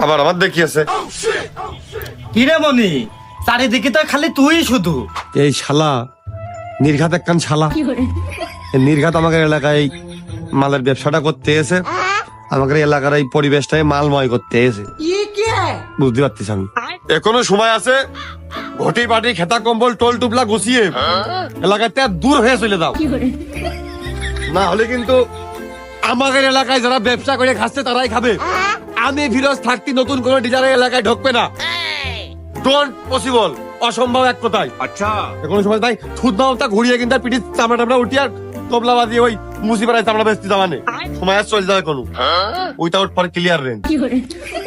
আবার আমার দেখিয়েছে। কিরে মনি, চারিদিকে তো খালি তুই শুধু। এই শালা নির্ঘাত একখান শালা, এই নির্ঘাত আমাদের এলাকায় মালের ব্যবসাটা করতে এসে আমাদের এলাকার এই পরিবেশটাই মালময় করতে এসে, বুঝতে পারছিস। আমি এখনো সময় আছে, ঘটি বাটি খেতা কম্বল টোল টুপলা গুছিয়ে এলাকাতে দূর হয়ে চলে দাও, না হলে কিন্তু আমাদের এলাকায় যারা ব্যবসা করে খাচ্ছে তারাই খাবে। আমি ফিরোজ থাকতে নতুন কোন ডিজাইনের এলাকায় ঢুকবে না, ডোন্ট পসিবল, অসম্ভব এক কথায়। আচ্ছা কোনো সময় তাই থুত মামতা ঘুরিয়ে কিন্তু পিঠি চামড়া টামড়া উঠি আর তবলা বাজিয়ে ওই মুসি পাড়ায় চামড়া বেচতে যাবানে সময় আর চলে যাবে কোনো উইথাউট ফর ক্লিয়ার রেঞ্জ।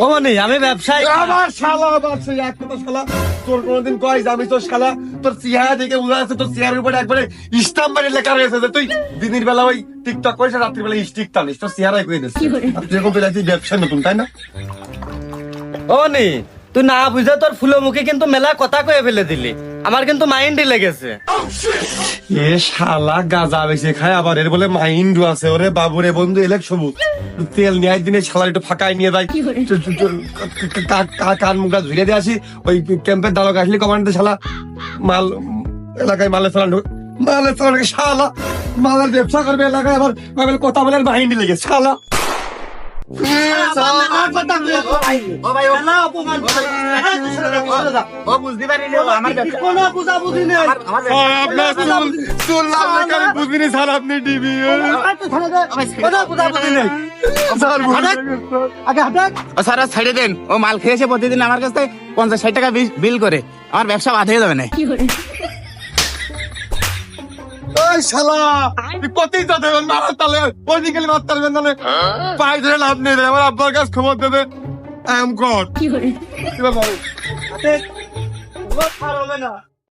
ও মনি, আমি ব্যবসায় আমার শালা আবার সেই এক কথা শালা, তোর কোনদিন কয় যে আমি তোর শালা, তোর চেহারা দেখে বোঝা যাচ্ছে তোর চেহারার উপরে একবারে ইস্তাম্বারে লেখা রয়েছে যে তুই দিনের বেলা ওই টিকটক করিস আর রাত্রির বেলা স্টিক টানিস, তোর চেহারাই কয়ে দিচ্ছে যেরকম পেলে তুই ব্যবসা নতুন, তাই না? ও মনি, তুই না বুঝে তোর ফুলো মুখে কিন্তু মেলা কথা কয়ে ফেলে দিলি, আমার কিন্তু মাইন্ডই লেগেছে। এ শালা গাঁজা বেশি খায় আবার এর বলে মাইন্ড আছে। ওরে বাবুরে বন্ধু এলেক সবুজ তেল নিয়ে দিনে শালার একটু ফাঁকায় নিয়ে যাই, কান মুখটা ধুয়ে দিয়ে আসি, ওই ক্যাম্পের দালক আসলে কমান্ডে শালা মাল এলাকায় মালের চালান মালের চালান শালা মালের ব্যবসা করবে এলাকায়, আবার কথা বলে মাইন্ড লেগে শালা। স্যার ছেড়ে দেন, ও মাল খেয়েছে প্রতিদিন আমার কাছ থেকে 50-60 টাকা বিল করে, আমার ব্যবসা বাদ হয়ে যাবে না। ওই শালা তুই কতই তো দেবেন মারার তালে ওই দিকে মারতে পারবেন না, পায়ে ধরে লাভ নেই, আমার আব্বার কাছে খবর দেবে। I am god.